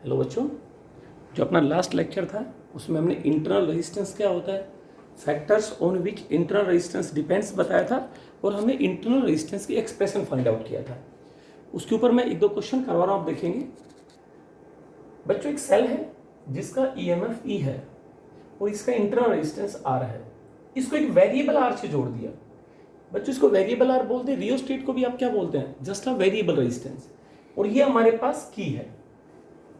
Hello बच्चों, जो अपना लास्ट लेक्चर था उसमें हमने इंटरनल रेजिस्टेंस क्या होता है, factors on which internal resistance depends बताया था और हमने इंटरनल रेजिस्टेंस की एक्सप्रेशन फाइंड आउट किया था। उसके ऊपर मैं एक दो क्वेश्चन करवा रहा हूँ, आप देखेंगे। बच्चों, एक सेल है जिसका ईएमएफ ई है और इसका इंटरनल रेजिस्टेंस आर है। इसको एक वेरिएबल आर से जोड़ दिया। बच्चों, इसको वेरिएबल आर बोलते हैं, रियोस्टेट को भी आप क्या बोलते हैं, जस्ट अ वेरिएबल रेजिस्टेंस। और ये हमारे पास की है।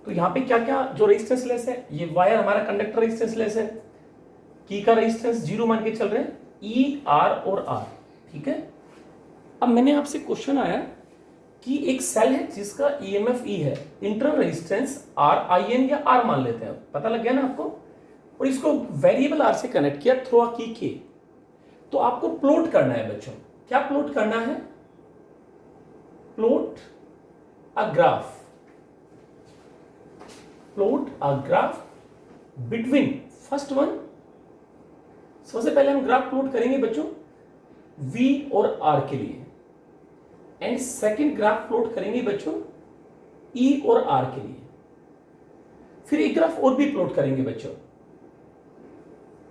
तो यहाँ पे क्या क्या जो रेजिस्टेंस लेस है, ये वायर हमारा कंडक्टर रेजिस्टेंस लेस है, की का रेजिस्टेंस 0 मान के चल रहे हैं, ई आर और आर। ठीक है। अब मैंने आपसे क्वेश्चन आया कि एक सेल है जिसका ईएमएफ ई है, internal resistance R I N या आर मान लेते हैं, पता लग गया ना आपको। और इसको वेरिएबल आर से कनेक्ट किया थ्रू अ की के। तो आपको प्लॉट करना है बच्चों। क्या प्लॉट करना है? Plot a graph, plot a graph between first one. सबसे पहले हम ग्राफ प्लॉट करेंगे बच्चों V और R के लिए, एंड सेकंड ग्राफ प्लॉट करेंगे बच्चों E और R के लिए। फिर एक ग्राफ और भी प्लॉट करेंगे बच्चों,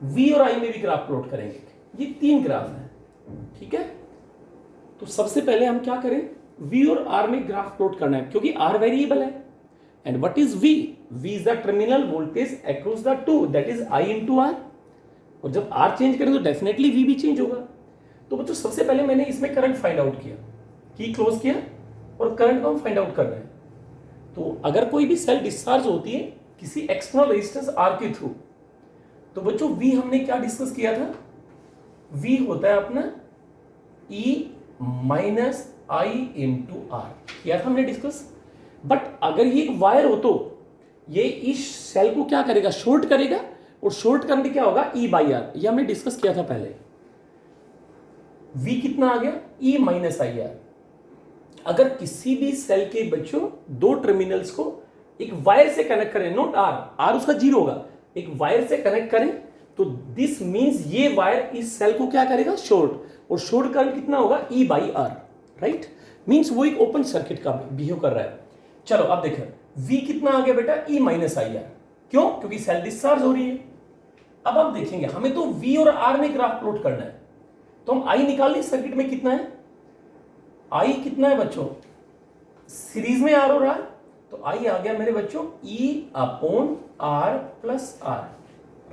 V और I में भी ग्राफ प्लॉट करेंगे। ये 3 ग्राफ हैं। ठीक है। तो सबसे पहले हम क्या करें, V और R में ग्राफ प्लॉट करना है, क्योंकि R वेरिएबल है। And what is V? V is the terminal voltage across the two, that is I into R. और जब R चेंज करें तो डेफिनेटली V भी चेंज होगा। तो बच्चों, सबसे पहले मैंने इसमें करंट फाइंड आउट किया, की क्लोज किया और करंट को हम फाइंड आउट कर रहे हैं। तो अगर कोई भी सेल डिस्चार्ज होती है किसी एक्सटर्नल रेजिस्टेंस R के थ्रू, तो बच्चों V हमने क्या डिस्कस किया था? V होता है अपना E minus I into R, किया था हमने डिस्कस। बट अगर ये एक वायर हो तो ये इस सेल को क्या करेगा, शॉर्ट करेगा, और शॉर्ट करंट क्या होगा, E बाई आर। ये हमने डिस्कस किया था पहले। V कितना आ गया, E माइनस आई आर। अगर किसी भी सेल के बच्चों दो टर्मिनल्स को एक वायर से कनेक्ट करें, नॉट आर उसका 0 होगा, एक वायर से कनेक्ट करें, तो दिस मींस ये वायर इस सेल को क्या करेगा, शॉर्ट। और शॉर्ट करंट कितना होगा, E by R, right. Means वो एक ओपन सर्किट का बिहेव कर रहा है। चलो अब देखो, V कितना आ गया बेटा, E माइनस आई आर। क्यों? क्योंकि सेल डिस्चार्ज हो रही है। अब आप देखेंगे हमें तो V और R में ग्राफ प्लॉट करना है, तो हम I निकाल लें। सर्किट में कितना है, I कितना है बच्चों, सीरीज में R और R, तो I आ गया मेरे बच्चों E upon R plus R,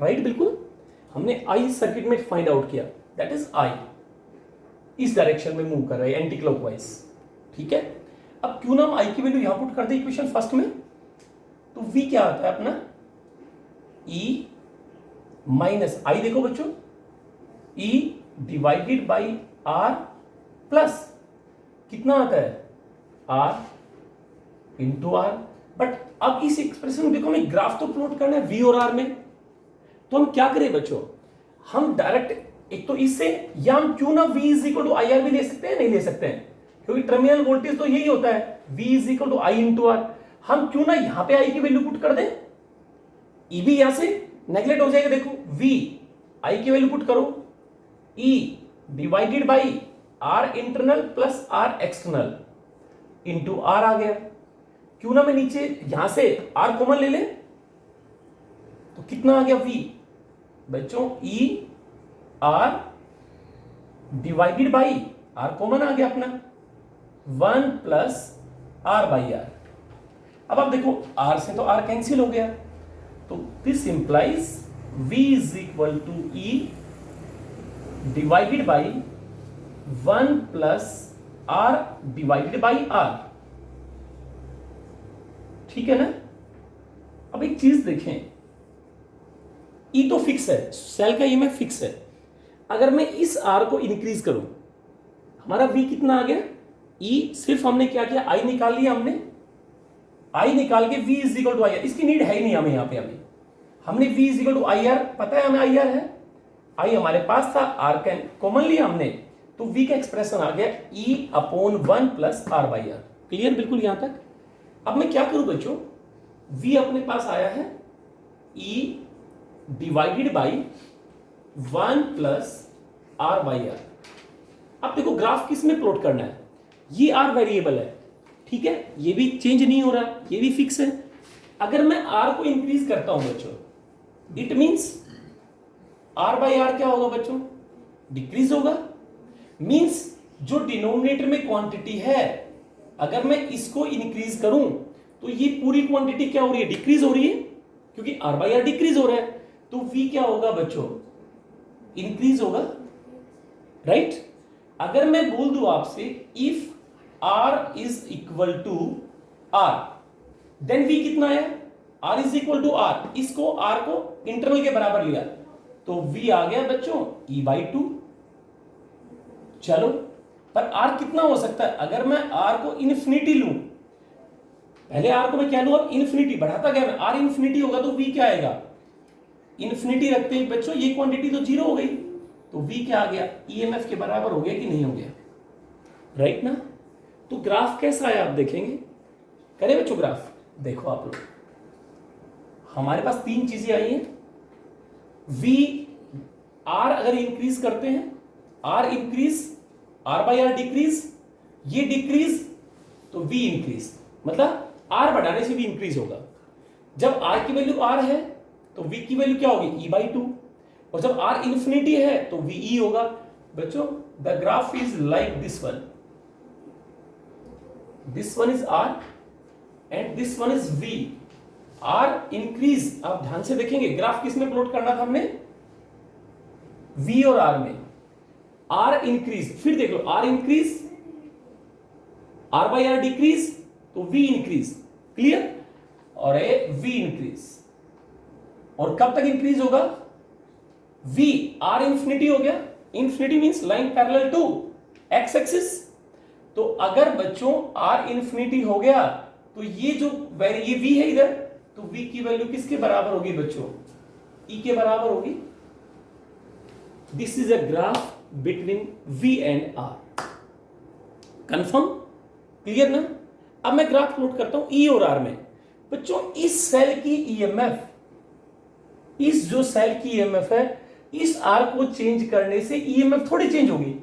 right. बिल्कुल, हमने I सर्किट में फाइंड आउट किया, दैट इज I इस डायरेक्शन में मूव कर रहा है, एंटी क्लॉकवाइज। ठीक है। अब क्यों ना हम I की वैल्यू यहां पुट कर दे इक्वेशन फर्स्ट में, तो V क्या आता है अपना, E माइनस आई, देखो बच्चों E divided by R plus कितना आता है, R इंटू R। बट अब इस एक्सप्रेशन में देखो, हमें ग्राफ तो प्लॉट करना है V और R में, तो हम क्या करें बच्चों, हम डायरेक्ट एक तो इससे, या हम क्यों ना V is equal to I R भी ले सकते हैं, नहीं ले सकते हैं, क्योंकि टर्मिनल वोल्टेज तो यही होता है, V is equal to I into R. हम क्यों ना यहां पे I की वैल्यू पुट कर दें, E भी यहां से नेगलेक्ट हो जाएगा। देखो V I की वैल्यू पुट करो, E divided by R internal plus R external into R आ गया। क्यों ना मैं नीचे यहां से R कॉमन ले लें, तो कितना आ गया V बच्चों, E R divided by R common आ गया अपना 1 प्लस R बाई R। अब आप देखो R से तो R कैंसिल हो गया, तो this implies V is equal to E divided by 1 plus R divided by R। ठीक है ना। अब एक चीज देखें, E तो फिक्स है, सेल का ईएमएफ फिक्स है। अगर मैं इस R को इंक्रीज करूं, हमारा V कितना आ गया, E सिर्फ हमने क्या किया, I निकाल लिया, I निकाल के V is equal to I R. इसकी नीड है ही नहीं हमें, यहां पे हमने V is equal to I R, पता है हमें आई आर है, I हमारे पास था, R कैन कॉमन लिया हमने, तो V का एक्सप्रेशन आ गया E upon 1 plus R by R. Clear बिल्कुल यहां तक। अब मैं क्या करूं बच्चों, V अपने पास आया है E divided by 1 plus R by R. अब देखो ग्राफ किस में प्लॉट करना है, ये R वेरिएबल है, ठीक है, ये भी चेंज नहीं हो रहा, ये भी फिक्स है। अगर मैं आर को इंक्रीज करता हूं बच्चों, it means R by R क्या होगा बच्चों, डिक्रीज होगा। मींस जो डिनोमिनेटर में क्वांटिटी है, अगर मैं इसको इंक्रीज करूं तो ये पूरी क्वांटिटी क्या हो रही है, डिक्रीज हो रही है, क्योंकि आर बाई आर डिक्रीज हो रहा है। तो वी क्या होगा बच्चों, इंक्रीज होगा, राइट। अगर मैं बोल दूं आपसे if R is equal to R, then V कितना है, R is equal to R, इसको आर को इंटरवल के बराबर लिया तो वी आ गया बच्चों ई बाई टू। चलो, पर आर कितना हो सकता है, अगर मैं आर को इन्फिनिटी लूं, पहले आर को मैं क्या लूं, अब इन्फिनिटी बढ़ाता गया मैं, आर इन्फिनिटी होगा तो वी क्या आएगा, इन्फिनिटी रखते ही बच्चों ये क्वांटिटी तो जीरो हो गई, तो वी क्या आ गया, ईएमएफ के बराबर हो गया कि नहीं हो गया, राइट ना। तो ग्राफ कैसा है आप देखेंगे, करें बच्चों ग्राफ, देखो आप लोग, हमारे पास तीन चीजें आई हैं, वी आर अगर इंक्रीज करते हैं, R increase, R by R decrease, ये डिक्रीज तो वी इंक्रीज, मतलब आर बढ़ाने से वी इंक्रीज होगा। जब आर की वैल्यू आर है तो वी की वैल्यू क्या होगी, ई बाई टू, और जब आर इन्फिनिटी है तो वी ई होगा। बच्चों the graph is like this one is R and this one is V. R increase, आप ध्यान से देखेंगे ग्राफ किस में प्लॉट करना था हमने, वी और आर में। आर इंक्रीज, फिर देख लो R increase, R by R decrease तो वी इंक्रीज, क्लियर, और ए वी इंक्रीज, और कब तक इंक्रीज होगा, वी आर इंफिनिटी हो गया, infinity means line parallel to X axis. तो अगर बच्चों आर इंफिनिटी हो गया तो ये जो ये वी है इधर, तो वी की वैल्यू किसके बराबर होगी बच्चों, ई के बराबर होगी। This is a graph between V and R, confirm, clear ना। अब मैं ग्राफ प्लॉट करता हूं ई और आर में। बच्चों इस सेल की ईएमएफ, इस जो सेल की ईएमएफ है, इस आर को चेंज करने से ईएमएफ थोड़ी चेंज होगी।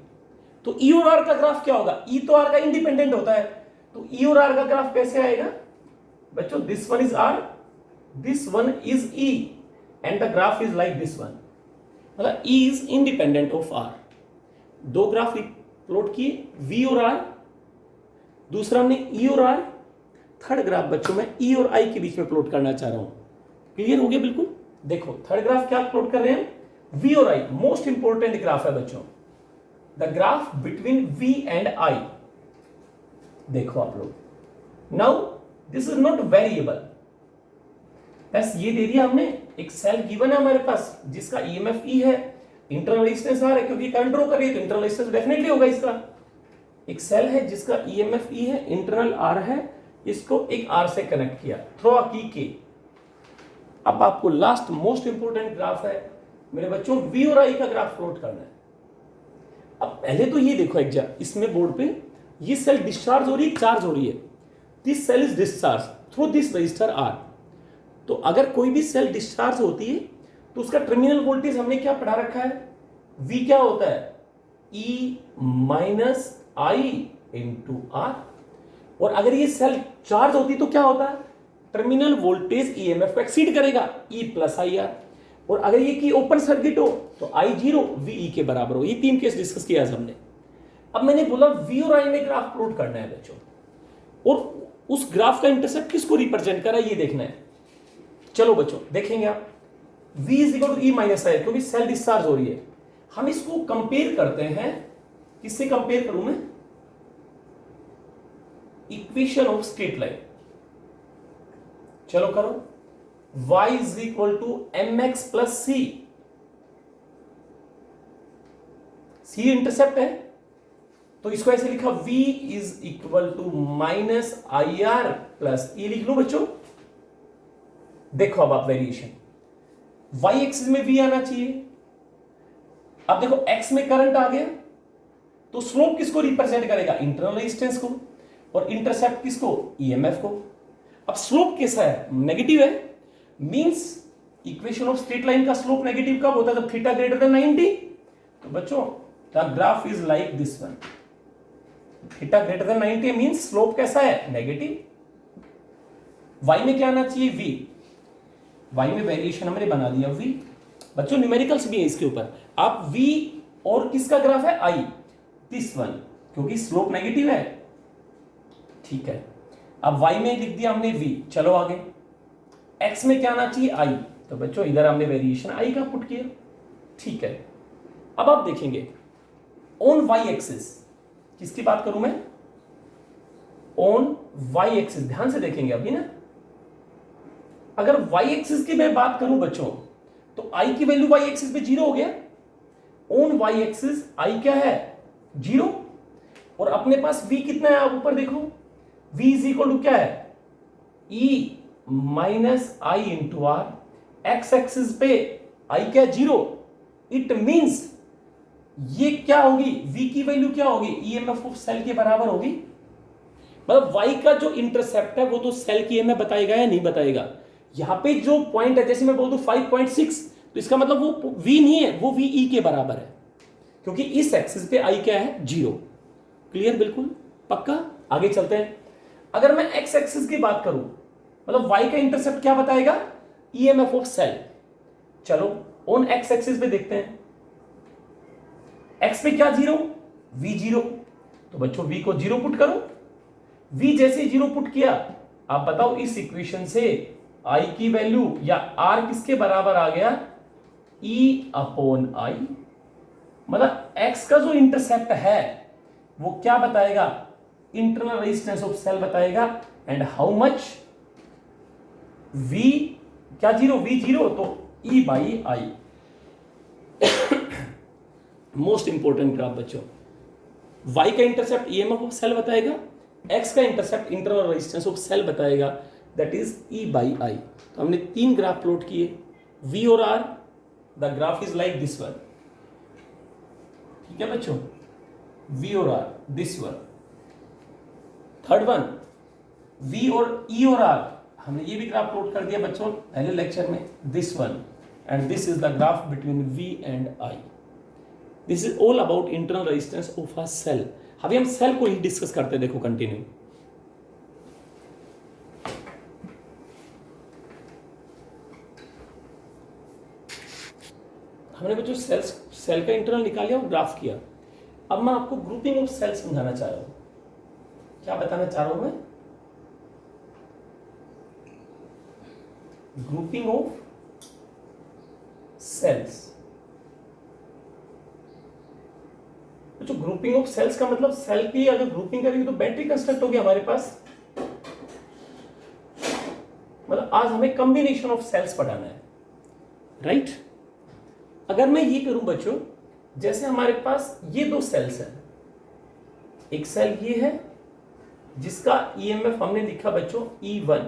तो ई और आर का ग्राफ क्या होगा, ई तो आर का इंडिपेंडेंट होता है, तो ई और आर का ग्राफ कैसे आएगा बच्चों, this one is R, this one is E, and the graph is like this one, मतलब E is independent of R. दो ग्राफ प्लॉट किए, वी और आर, दूसरा हमने ई और आर, थर्ड ग्राफ बच्चों में ई और आई के बीच में प्लॉट करना चाह रहा हूं। क्लियर हो गया बिल्कुल। देखो थर्ड ग्राफ क्या प्लॉट कर रहे हैं, वी और आई, मोस्ट इंपॉर्टेंट ग्राफ है बच्चों, the graph between V and I. देखो आप लोग, now this is not variable, बस ये दे दिया हमने, एक सेल गिवन है हमारे पास जिसका ईएमएफ ई है, इंटरनल रेजिस्टेंस आर है, क्योंकि करंट ड्रॉ कर रही है तो इंटरनल रेजिस्टेंस डेफिनेटली होगा इसका। एक सेल है जिसका ईएमएफ ई है, इंटरनल आर है, इसको एक आर से कनेक्ट किया, थ्रो अ की के। अब आपको लास्ट मोस्ट इंपोर्टेंट ग्राफ है मेरे बच्चों, वी और आई का ग्राफ प्लॉट करना है। अब पहले तो ये देखो एक जगह इसमें बोर्ड पे, ये सेल डिस्चार्ज हो रही है, चार्ज हो रही है, this cell is discharge through this resistor R. तो अगर कोई भी सेल डिस्चार्ज होती है तो उसका टर्मिनल वोल्टेज हमने क्या पढ़ा रखा है, वी क्या होता है, ई माइनस आई इंटू आर। और अगर ये सेल चार्ज होती तो क्या होता है, टर्मिनल वोल्टेज ईएमएफ को एक्सीड करेगा, ई प्लस आई आर। और अगर ये की ओपन सर्किट हो तो आई जीरो वी ई के बराबर हो। ये तीन केस डिस्कस किया हमने। अब मैंने बोला वी और आई में ग्राफ प्लॉट करना है बच्चों, और उस ग्राफ का इंटरसेप्ट किसको रिप्रेजेंट करा ये देखना है। चलो बच्चों देखेंगे आप, v is equal to E minus I, क्योंकि सेल डिस्चार्ज हो रही है। हम इसको कंपेयर करते हैं, किससे कंपेयर करूं मैं, इक्वेशन ऑफ स्ट्रेट लाइन। चलो करो, y is equal to M X plus C, C intercept है तो इसको ऐसे लिखा, v is equal to minus I R plus E लिख लो बच्चों। देखो अब आप वेरिएशन, y एक्सिस में v आना चाहिए। अब देखो x में करंट आ गया तो स्लोप किसको रिप्रेजेंट करेगा, इंटरनल रेजिस्टेंस को, और इंटरसेप्ट किसको, ईएमएफ को। अब स्लोप कैसा है, नेगेटिव है, means equation of straight line का स्लोप नेगेटिव कब होता है, जब थीटा ग्रेटर देन 90। तो बच्चों the graph is like this one, theta greater than 90 means slope कैसा है, नेगेटिव। y में क्या आना चाहिए, v, y में वेरिएशन हमने बना दिया v। बच्चों न्यूमेरिकल्स भी है इसके ऊपर, आप v और किसका ग्राफ है, i, दिस वन, क्योंकि स्लोप नेगेटिव है, ठीक है। अब y में लिख दिया हमने v, चलो आगे। x में क्या आना चाहिए, i, तो बच्चों इधर हमने वेरिएशन i का पुट किया, ठीक है। अब आप देखेंगे ऑन y एक्सिस, किसकी बात करूं मैं, ऑन y एक्सिस, ध्यान से देखेंगे अभी ना। अगर y एक्सिस की मैं बात करूं बच्चों, तो i की वैल्यू y एक्सिस पे 0 हो गया। ऑन y एक्सिस i क्या है, 0, और अपने पास v कितना है, आप ऊपर देखो, v इज इक्वल टू क्या है, e minus I into R. X axis पे i क्या, 0, इट मींस ये क्या होगी, v की वैल्यू क्या होगी, ईएमएफ ऑफ सेल के बराबर होगी। मतलब y का जो इंटरसेप्ट है वो तो सेल की ईएमएफ बताएगा या नहीं बताएगा। यहां पे जो पॉइंट है, जैसे मैं बोल दूं 5.6, तो इसका मतलब वो v नहीं है, वो ve के बराबर है, क्योंकि इस एक्सिस पे i क्या है, 0। क्लियर, बिल्कुल पक्का। आगे चलते हैं। अगर मैं x एक्सिस की बात करूं, मतलब y का इंटरसेप्ट क्या बताएगा, ईएमएफ ऑफ सेल। चलो ऑन x एक्सिस पे देखते हैं, x पे क्या 0, v 0, तो बच्चों v को 0 पुट करो। v जैसे 0 पुट किया, आप बताओ इस इक्वेशन से i की वैल्यू या r किसके बराबर आ गया, e अपॉन i। मतलब x का जो इंटरसेप्ट है वो क्या बताएगा, इंटरनल रेजिस्टेंस ऑफ सेल बताएगा। एंड हाउ मच, v क्या 0, v 0, तो e by I. Most important graph बच्चों, y का इंटरसेप्ट ईएमएफ ऑफ सेल बताएगा, x का intercept internal resistance of cell बताएगा, that is e by I. तो हमने 3 ग्राफ प्लॉट किए, v और r, the graph is like this one, ठीक है बच्चों, v और r, this one. Third one, v और e और r, हमने ये भी ग्राफ प्लॉट कर दिया बच्चों पहले लेक्चर में, this one, and this is the graph between v and i। This is all about internal resistance of a cell. अभी हम सेल को ही डिस्कस करते हैं, देखो कंटिन्यू। हमने बच्चों सेल का इंटरनल निकाल लिया और ग्राफ किया। अब मैं आपको ग्रुपिंग ऑफ सेल समझाना चाह रहा हूं। क्या बताना चाह रहा हूं मैं, ग्रुपिंग ऑफ सेल्स। तो ग्रुपिंग ऑफ सेल्स का मतलब सेल की अगर ग्रुपिंग करेंगे तो बैटरी कंस्ट्रक्ट होगी हमारे पास। मतलब आज हमें कॉम्बिनेशन ऑफ सेल्स पढ़ाना है, राइट। अगर मैं ये करूं बच्चों, जैसे हमारे पास ये 2 सेल्स हैं, एक सेल ये है जिसका ईएमएफ हमने लिखा बच्चों E1,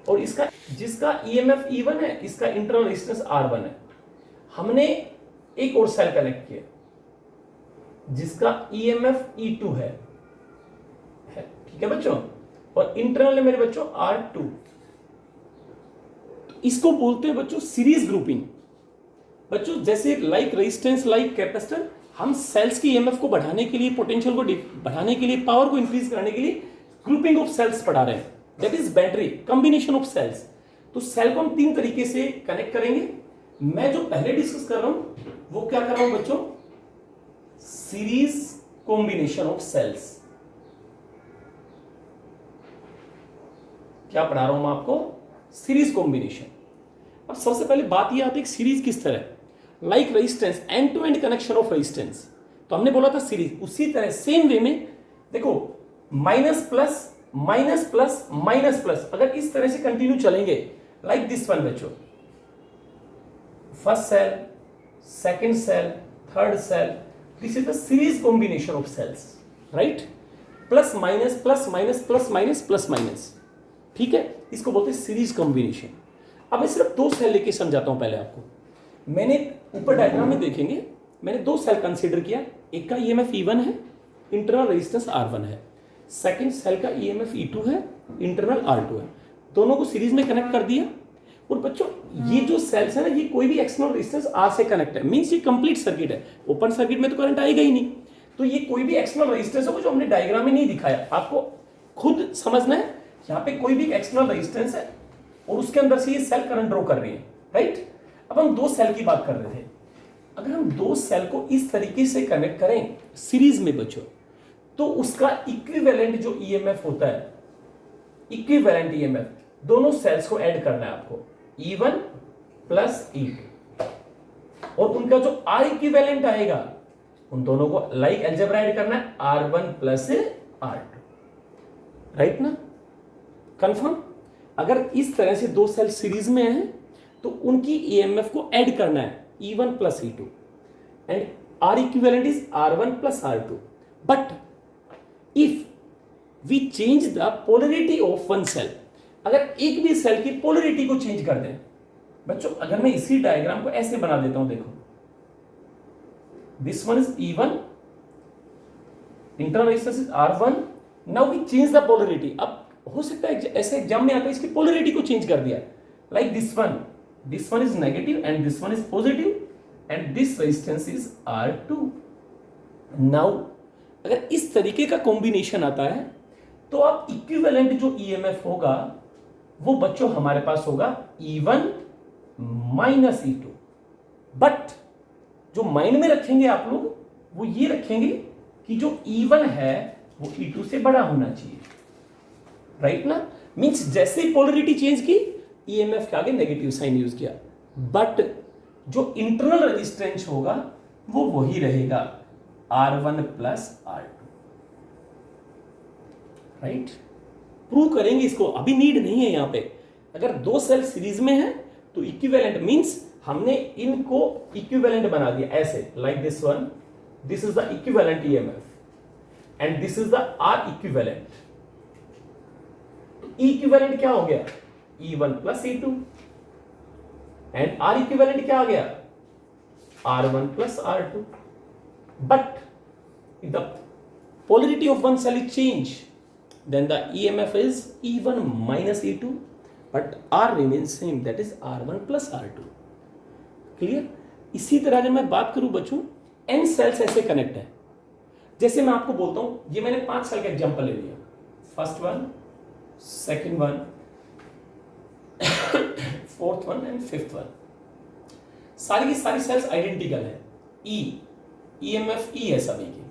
और इसका जिसका ईएमएफ E1 है, इसका इंटरनल रेजिस्टेंस R1 है। हमने एक और सेल कनेक्ट किया जिसका ईएमएफ E2 है, ठीक है बच्चों, और इंटरनल है मेरे बच्चों R2। तो इसको बोलते हैं बच्चों सीरीज ग्रुपिंग। बच्चों जैसे लाइक रेजिस्टेंस, लाइक कैपेसिटर, हम सेल्स की ईएमएफ को बढ़ाने के लिए, पोटेंशियल को बढ़ाने के लिए, पावर को इंक्रीज करने के लिए ग्रुपिंग ऑफ सेल्स पढ़ा रहे हैं, that is battery, combination of cells. तो सेल को हम 3 तरीके से कनेक्ट करेंगे। मैं जो पहले डिस्कस कर रहा हूं वो क्या कर रहा हूं बच्चों, सीरीज कॉम्बिनेशन ऑफ सेल्स। क्या पढ़ा रहा हूं मैं आपको, सीरीज कॉम्बिनेशन। अब सबसे पहले बात यह आती है सीरीज किस तरह, like resistance, end to end connection of resistance. तो हमने बोला था सीरीज, उसी तरह सेम वे में देखो, minus plus minus plus minus plus, अगर इस तरह से कंटिन्यू चलेंगे, लाइक दिस वन बच्चों, first cell, second cell, third cell, this is the series combination of cells, right. Plus minus plus minus plus minus plus minus, ठीक है, इसको बोलते हैं सीरीज कॉम्बिनेशन। अब मैं सिर्फ 2 सेल लेके समझाता हूं पहले आपको। मैंने ऊपर डायग्राम में देखेंगे, मैंने 2 सेल कंसीडर किया, एक का ईएमएफ E1 है, इंटरनल रेजिस्टेंस R1 है, सेकंड सेल का ईएमएफ E2 है, इंटरनल R2 है। दोनों को सीरीज में कनेक्ट कर दिया। और बच्चों ये जो सेल्स है ना, ये कोई भी एक्सटर्नल रेजिस्टेंस R से कनेक्ट है, मींस ये कंप्लीट सर्किट है। ओपन सर्किट में तो करंट आएगा ही नहीं, तो ये कोई भी एक्सटर्नल रेजिस्टेंस है जो हमने डायग्राम में नहीं दिखाया, आपको खुद समझना है। यहाँ पे कोई भी एक्सटर्नल रेजिस्टेंस है और उसके अंदर से ये सेल करंट ड्रॉ कर रही है, राइट। अब हम दो सेल की बात कर रहे थे। अगर हम दो सेल को इस तरीके से कनेक्ट करें सीरीज में बच्चों, तो उसका इक्विवेलेंट जो ईएमएफ होता है, इक्विवेलेंट ईएमएफ, दोनों सेल्स को ऐड करना है आपको, E1 प्लस E2, और उनका जो R इक्विवेलेंट आएगा उन दोनों को लाइक अलजेब्रा ऐड करना है, R1 प्लस R2, राइट ना, कंफर्म। अगर इस तरह से दो सेल सीरीज में हैं तो उनकी ईएमएफ को ऐड करना है, E1 plus E2, and R equivalent is R1 plus R2। But if we change the polarity of one cell, अगर एक भी सेल की पोलरिटी को चेंज कर दें बच्चों, अगर मैं इसी डायग्राम को ऐसे बना देता हूं, देखो this one is E1, internal resistance is R1, now we change the polarity. अब हो सकता है ऐसे एग्जाम में आता है इसकी पोलरिटी को चेंज कर दिया, like this one is negative and this one is positive and this resistance is R2। Now अगर इस तरीके का कॉम्बिनेशन आता है तो आप इक्विवेलेंट जो ईएमएफ होगा वो बच्चों हमारे पास होगा E1 माइनस E2। बट जो माइंड में रखेंगे आप लोग वो ये रखेंगे कि जो E1 है वो E2 से बड़ा होना चाहिए, राइट ना। मींस जैसे ही पोलरिटी चेंज की ईएमएफ के आगे नेगेटिव साइन यूज किया, बट जो इंटरनल रेजिस्टेंस होगा वो वही रहेगा, R1 plus R2, right. Prove करेंगे इसको, अभी नीड नहीं है यहां पे। अगर दो सेल सीरीज में है तो इक्विवेलेंट मींस हमने इनको इक्विवेलेंट बना दिया ऐसे, like this one, this is the equivalent EMF and this is the R equivalent. तो इक्विवेलेंट क्या हो गया, E1 plus E2, and R equivalent क्या आ गया, R1 plus R2। But if the polarity of one cell is changed, then the EMF is E1 minus E2, but R remains same, that is R1 plus R2। Clear. इसी तरह अगर मैं बात करूं बच्चों, n sales ऐसे connect है, जैसे मैं आपको बोलता हूं, ये मैंने 5 सेल का एग्जांपल ले लिया, first one, second one, fourth one and fifth one. सारी की सारी सेल्स आइडेंटिकल है, ईएमएफ ई है सभी की।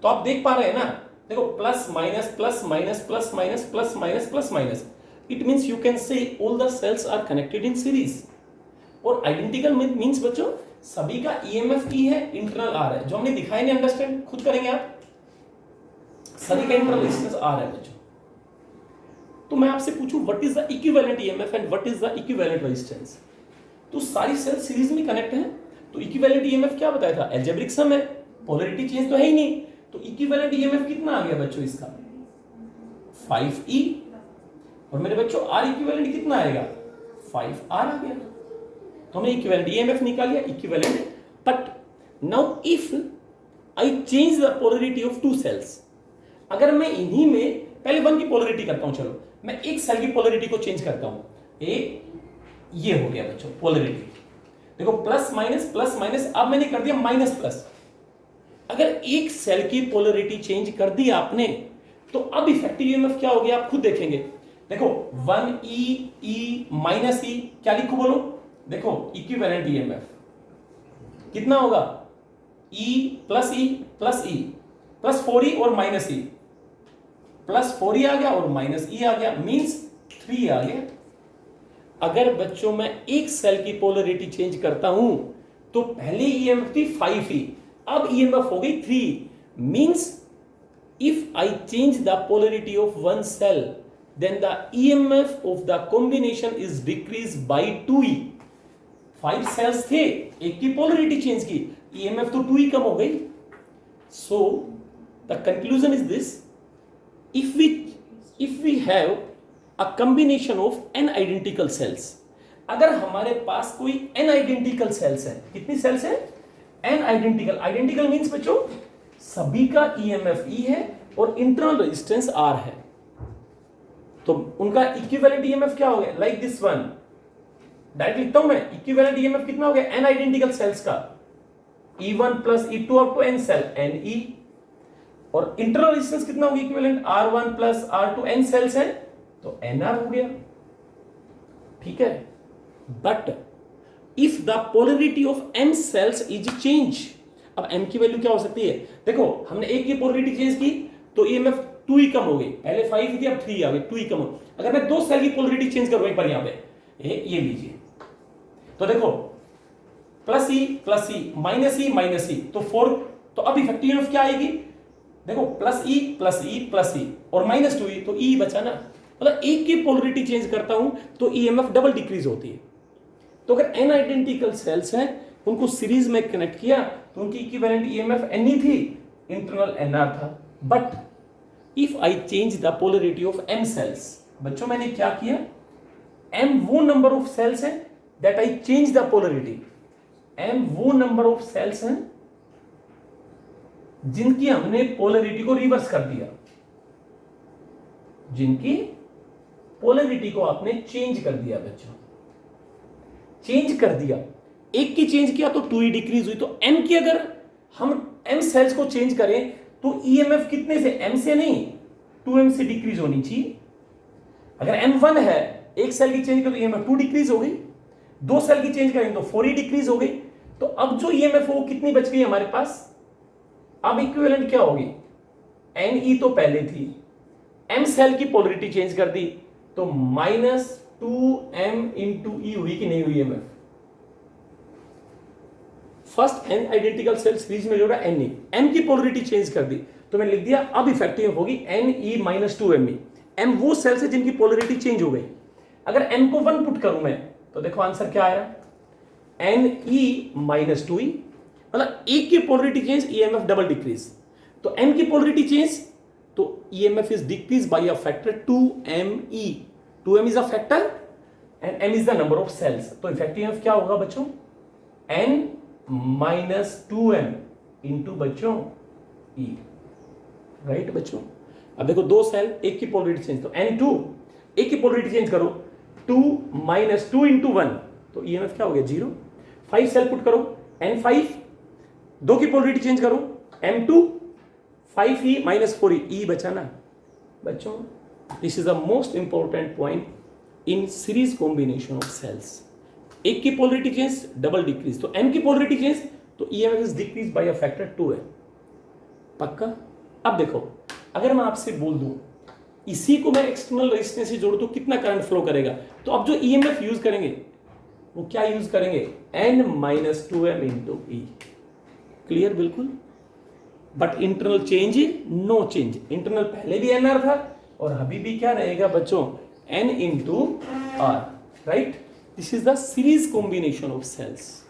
तो आप देख पा रहे हैं ना, देखो plus minus plus minus plus minus plus minus plus minus, it means you can say all the cells are connected in series. और आइडेंटिकल मींस बच्चों सभी का ईएमएफ ई है, इंटरनल आर है, जो हमने दिखाया नहीं, अंडरस्टैंड खुद करेंगे आप, सभी का इंटरनल रेजिस्टेंस आर है बच्चों। तो मैं आपसे पूछूं what is the equivalent EMF and what is the equivalent resistance. तो सारी सेल सीरीज में कनेक्ट हैं, तो इक्विवेलेंट ईएमएफ क्या बताया था, अलजेब्रिक सम है, पोलैरिटी चेंज तो है ही नहीं। तो इक्विवेलेंट ईएमएफ कितना आ गया बच्चों इसका, 5E, और मेरे बच्चों R इक्विवेलेंट कितना आएगा, 5R आ गया। तो हमने इक्विवेलेंट ईएमएफ निकाल लिया, equivalent. But now if I change the polarity of two cells, अगर मैं इन्हीं में पहले वन की पोलैरिटी करता हूं, चलो मैं एक सेल की पोलैरिटी को चेंज करता हूं, ये हो गया बच्चों पोलैरिटी। देखो प्लस माइनस, अब मैंने कर दिया माइनस प्लस। अगर एक सेल की पोलैरिटी चेंज कर दी आपने तो अब इफेक्टिव ईएमएफ क्या हो गया आप खुद देखेंगे। देखो 1E माइनस E, क्या लिखो बोलो, देखो इक्विवेलेंट ईएमएफ कितना होगा, E plus E plus 4E और माइनस E, प्लस 4E आ गया और माइनस E आ गया, मींस 3 आ गया। अगर बच्चों मैं एक सेल की पोलैरिटी चेंज करता हूं तो पहले ईएमएफ थी 5E, अब ईएमएफ हो गई 3, means if I change the polarity of one cell then the EMF of the combination is decrease by 2E। 5 cells थे, एक की पोलैरिटी चेंज की, ईएमएफ तो 2E कम हो गई। So the conclusion is this, if we have a combination of n identical cells, अगर हमारे पास कोई n identical cells है, कितनी सेल्स है, n identical मींस बच्चों सभी का EMF E है और इंटरनल रेजिस्टेंस R है, तो उनका इक्विवेलेंट EMF क्या हो गया, लाइक दिस वन, डायरेक्ट लिखता हूं मैं, इक्विवेलेंट EMF कितना हो गया, n आइडेंटिकल सेल्स का, E1 plus E2 up to n cell NE, और इंटरनल रेजिस्टेंस कितना होगी equivalent, R1 plus R2 n sales है तो NR हो गया, ठीक है। But if the polarity of M cells is change, अब M की वैल्यू क्या हो सकती है, देखो हमने एक की पोलरिटी चेंज की तो EMF 2 ही कम हो गई, पहले 5 थी अब 3 आ गई, 2 ही कम हो। अगर मैं 2 सेल की पोलरिटी चेंज करूं एक बार यहां पे, ये लीजिए, तो देखो प्लस ई माइनस ई तो 4, तो अब इफेक्टिव EMF क्या आएगी, देखो प्लस ई और माइनस 2e, तो ई बचा ना, मतलब एक की पोलरिटी चेंज करता हूं तो EMF डबल डिक्रीज होती है। तो अगर n आइडेंटिकल सेल्स हैं, उनको सीरीज में कनेक्ट किया तो उनकी इक्विवेलेंट EMF n ही थी, इंटरनल NR था। But if I change the polarity of M cells, बच्चों मैंने क्या किया, M वो नंबर ऑफ सेल्स हैं that I change the polarity, M वो नंबर ऑफ सेल्स हैं जिनकी हमने पोलरिटी को रिवर्स कर दिया, जिनकी पोलरिटी को आपने चेंज कर दिया बच्चों, चेंज कर दिया। एक की चेंज किया तो 2e डिक्रीज हुई, तो M की अगर हम M सेल्स को चेंज करें तो EMF कितने से, M से नहीं 2M से डिक्रीज होनी चाहिए। अगर M 1 है, एक सेल की चेंज करें तो EMF 2 डिक्रीज हो गई, 2 सेल की चेंज करें तो 4e डिक्रीज हो गई। तो अब जो EMF वो कितनी बच गई हमारे पास, अब इक्विवेलेंट क्या होगी, NE तो पहले थी, M सेल की पोलरिटी चेंज कर दी तो -2M इंटू E हुई कि नहीं हुई EMF। First n identical cell series में जोड़ा Ne, M की पोलरिटी चेंज कर दी तो मैंने लिख दिया अब इफेक्टिव होगी Ne माइनस 2Me। M वो सेल्स है जिनकी पोलरिटी चेंज हो गई। अगर M को 1 पुट करूं मैं तो देखो आंसर क्या आया, Ne माइनस 2E, मतलब एक की polarity change EMF double decrease, तो M की पोलरिटी चेंज तो EMF is decrease by a factor 2Me, 2M is a factor and M is the number of cells, तो इफेक्टिव EMF क्या होगा बच्चों, N माइनस 2M इंटू बच्चों E, right बच्चों। अब देखो 2 सेल, एक की पोलरिटी चेंज तो N2, एक की पोलरिटी चेंज करो 2 माइनस 2 इंटू 1 तो EMF क्या हो गया 0। 5 सेल पुट करो N5, 2 की पोलरिटी चेंज करो M2, 5E minus 4E, E बचा ना बच्चों। This is the most important point in series combination of cells. एक की पोलरिटी चेंज डबल डिक्रीज, तो M की पोलरिटी चेंज तो EMF is decrease by a factor 2 है, पक्का। अब देखो अगर मैं आपसे बोल दूं इसी को मैं एक्सटर्नल रेजिस्टेंस से जोड़ू तो कितना करंट फ्लो करेगा, तो अब जो EMF यूज करेंगे वो क्या यूज करेंगे, N minus 2M into E, clear बिल्कुल। But internal change no change, internal पहले भी NR था और अभी भी क्या रहेगा बच्चों N into R, right. This is the series combination of sales.